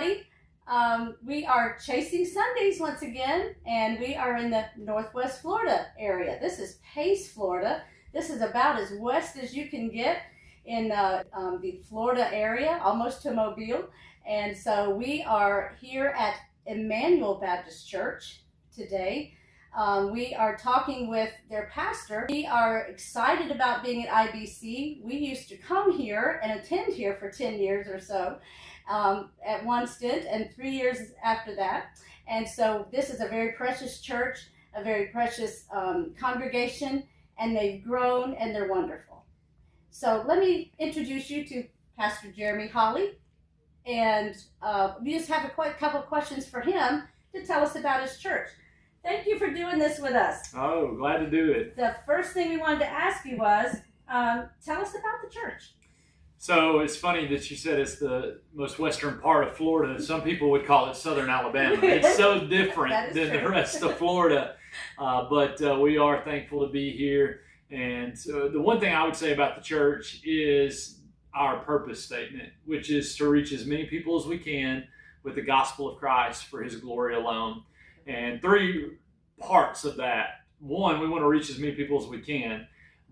everybody. We are chasing Sundays once again, and we are in the Northwest Florida area. This is Pace, Florida. This is about as west as you can get in the Florida area, almost to Mobile. And so we are here at Immanuel Baptist Church today. We are talking with their pastor. We are excited about being at IBC. We used to come here and attend here for 10 years or so at one stint, and 3 years after that. And so this is a very precious church, a very precious congregation, and they've grown and they're wonderful. So let me introduce you to Pastor Jeremy Holly. And we just have a couple of questions for him to tell us about his church. Thank you for doing this with us. Oh, glad to do it. The first thing we wanted to ask you was, tell us about the church. So it's funny that you said it's the most western part of Florida. Some people would call it Southern Alabama. It's so different than the rest of Florida. But we are thankful to be here. And the one thing I would say about the church is our purpose statement, which is to reach as many people as we can with the gospel of Christ for his glory alone. And three parts of that. One, we want to reach as many people as we can,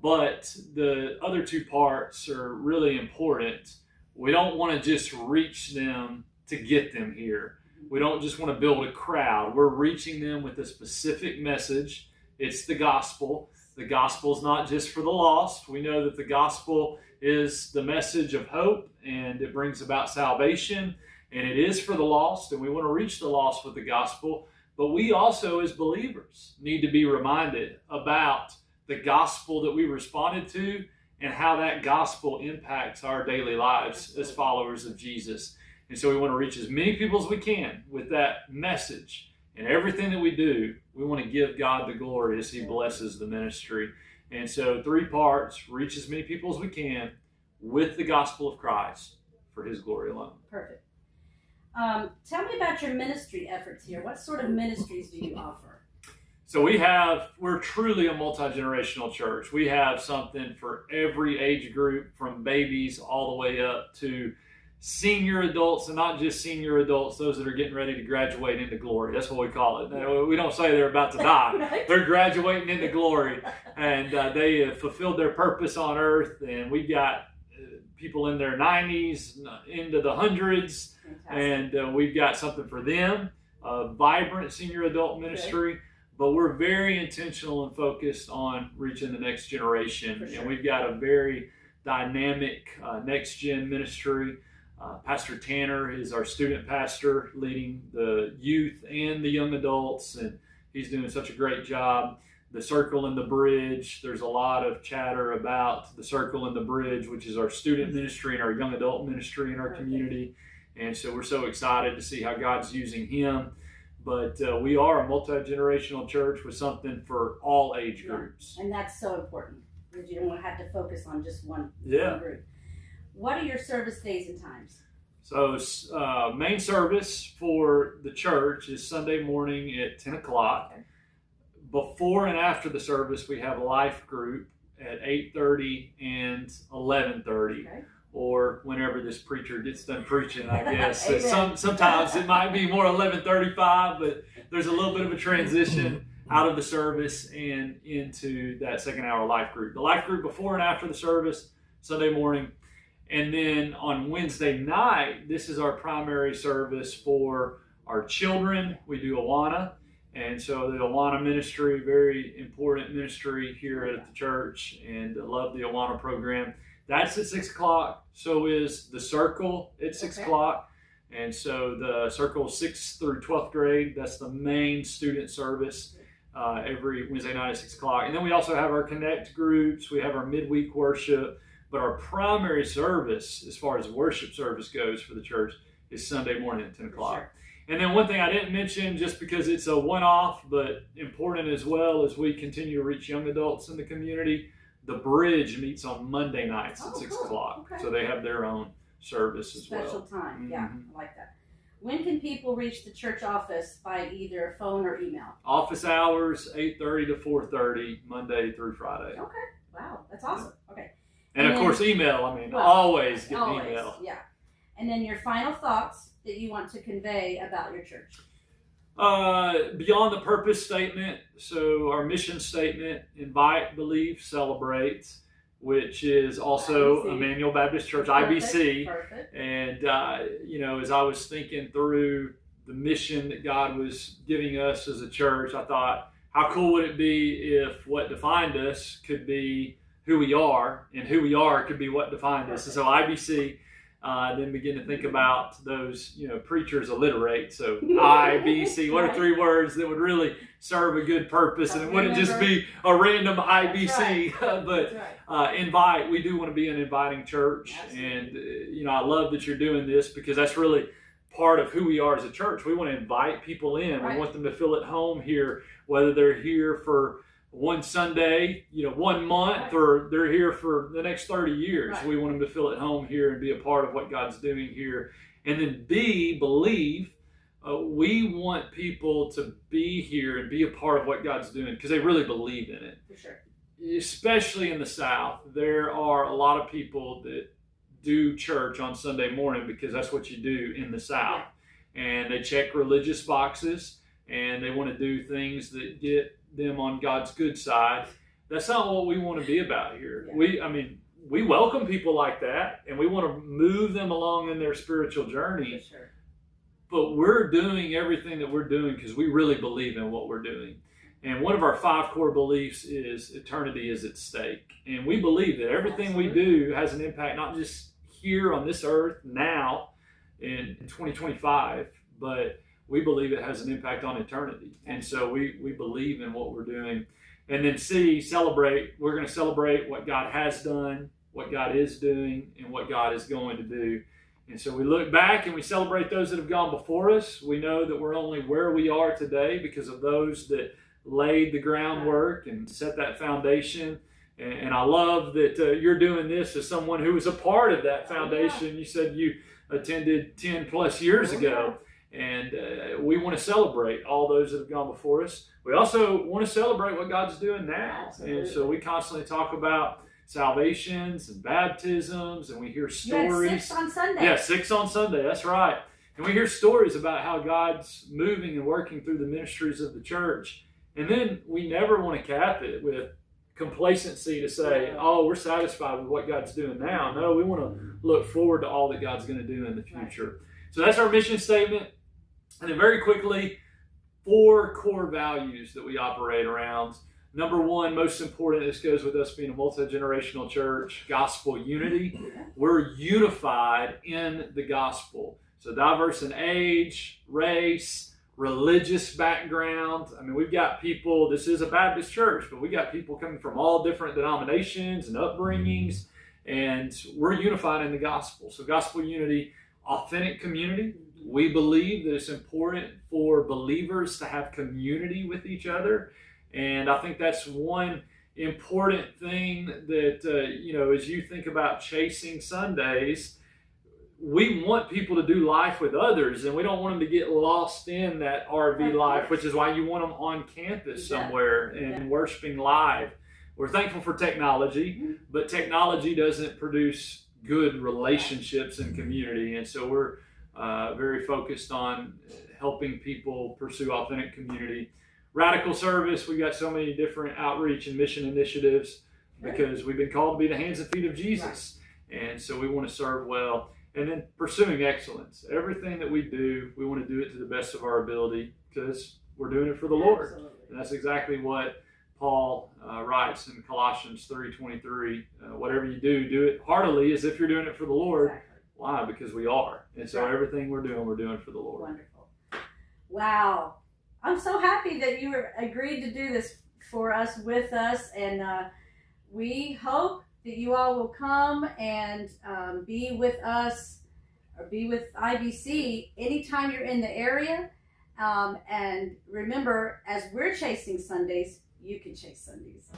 but the other two parts are really important. We don't want to just reach them to get them here. We don't just want to build a crowd. We're reaching them with a specific message. It's the gospel. The gospel is not just for the lost. We know that the gospel is the message of hope, and it brings about salvation, and it is for the lost, and we want to reach the lost with the gospel. But we also, as believers, need to be reminded about the gospel that we responded to and how that gospel impacts our daily lives as followers of Jesus. And so we want to reach as many people as we can with that message. And everything that we do, we want to give God the glory as he blesses the ministry. And so 3 parts: reach as many people as we can with the gospel of Christ for his glory alone. Perfect. Tell me about your ministry efforts here. What sort of ministries do you offer? So we're truly a multi-generational church. We have something for every age group, from babies all the way up to senior adults, and not just senior adults, those that are getting ready to graduate into glory. That's what we call it. We don't say they're about to die. Right. They're graduating into glory, and they have fulfilled their purpose on earth. And we've got people in their 90s, into the hundreds. Fantastic. And we've got something for them, a vibrant senior adult ministry. Okay. But we're very intentional and focused on reaching the next generation. Sure. And we've got a very dynamic next-gen ministry. Pastor Tanner is our student pastor, leading the youth and the young adults, and he's doing such a great job. The Circle and the Bridge, there's a lot of chatter about the Circle and the Bridge, which is our student ministry and our young adult ministry in our community. And so we're so excited to see how God's using him. But we are a multi-generational church with something for all age groups. And that's so important, because you don't have to focus on just one group. What are your service days and times? So main service for the church is Sunday morning at 10 o'clock. Okay. Before and after the service, we have a life group at 8:30 and 11:30. Okay. Or whenever this preacher gets done preaching, I guess. Sometimes it might be more 11:35, but there's a little bit of a transition out of the service and into that second hour life group. The life group before and after the service, Sunday morning. And then on Wednesday night, this is our primary service for our children. We do Awana. And so the Awana ministry, very important ministry here at the church, and I love the Awana program. That's at 6 o'clock. So is the Circle at 6 o'clock. And so the Circle 6th through 12th grade, that's the main student service every Wednesday night at 6 o'clock. And then we also have our Connect groups. We have our midweek worship. But our primary service, as far as worship service goes for the church, is Sunday morning at 10 o'clock. Sure. And then one thing I didn't mention, just because it's a one-off, but important as well, as we continue to reach young adults in the community, the Bridge meets on Monday nights at 6 o'clock. Okay. So they have their own service as well. Special time. Yeah, I like that. When can people reach the church office by either phone or email? Office hours, 8:30 to 4:30, Monday through Friday. Okay. Wow, that's awesome. Okay. And of course, email. Always get email. Yeah. And then your final thoughts that you want to convey about your church. Beyond the purpose statement, so our mission statement, invite, believe, celebrate, which is also IBC. Immanuel Baptist Church, Perfect, IBC. perfect. And, as I was thinking through the mission that God was giving us as a church, I thought, how cool would it be if what defined us could be who we are, and who we are could be what defined us. And so IBC, then begin to think about those, preachers alliterate. So IBC, what are three words that would really serve a good purpose? And it wouldn't just be a random IBC, but invite. We do want to be an inviting church. Absolutely. And, I love that you're doing this, because that's really part of who we are as a church. We want to invite people in. Right. We want them to feel at home here, whether they're here for one Sunday, 1 month, or they're here for the next 30 years. Right. We want them to feel at home here and be a part of what God's doing here. And then believe. We want people to be here and be a part of what God's doing, because they really believe in it. For sure. Especially in the South, there are a lot of people that do church on Sunday morning because that's what you do in the South. Yeah. And they check religious boxes, and they want to do things that get them on God's good side. That's not what we want to be about here. Yeah. We welcome people like that, and we want to move them along in their spiritual journey. For sure. But we're doing everything that we're doing because we really believe in what we're doing. And one of our 5 core beliefs is eternity is at stake. And we believe that everything we do has an impact, not just here on this earth now in 2025, but we believe it has an impact on eternity. And so we believe in what we're doing. And then celebrate. We're going to celebrate what God has done, what God is doing, and what God is going to do. And so we look back and we celebrate those that have gone before us. We know that we're only where we are today because of those that laid the groundwork and set that foundation. And I love that you're doing this as someone who was a part of that foundation. Yeah. You said you attended 10 plus years ago. And we want to celebrate all those that have gone before us. We also want to celebrate what God's doing now. Absolutely. And so we constantly talk about salvations and baptisms, and we hear stories. You had 6 on Sunday. Yeah, 6 on Sunday. That's right. And we hear stories about how God's moving and working through the ministries of the church. And then we never want to cap it with complacency to say, oh, we're satisfied with what God's doing now. No, we want to look forward to all that God's going to do in the future. Right. So that's our mission statement. And then very quickly, 4 core values that we operate around. Number 1, most important, this goes with us being a multi-generational church, gospel unity. We're unified in the gospel. So diverse in age, race, religious background. We've got people, this is a Baptist church, but we got people coming from all different denominations and upbringings, and we're unified in the gospel. So gospel unity, authentic community. We believe that it's important for believers to have community with each other. And I think that's one important thing that, as you think about chasing Sundays, we want people to do life with others, and we don't want them to get lost in that RV life, which is why you want them on campus somewhere and worshiping live. We're thankful for technology, but technology doesn't produce good relationships and community. And so we're very focused on helping people pursue authentic community. Radical service, we've got so many different outreach and mission initiatives because we've been called to be the hands and feet of Jesus. And so we want to serve well. And then pursuing excellence. Everything that we do, we want to do it to the best of our ability because we're doing it for the Lord. Absolutely. And that's exactly what Paul writes in Colossians 3:23. Whatever you do, do it heartily as if you're doing it for the Lord. Exactly. Why? Because we are. And so everything we're doing for the Lord. Wonderful. Wow. I'm so happy that you agreed to do this for us, with us. And we hope that you all will come and be with us or be with IBC anytime you're in the area. And remember, as we're chasing Sundays, you can chase Sundays.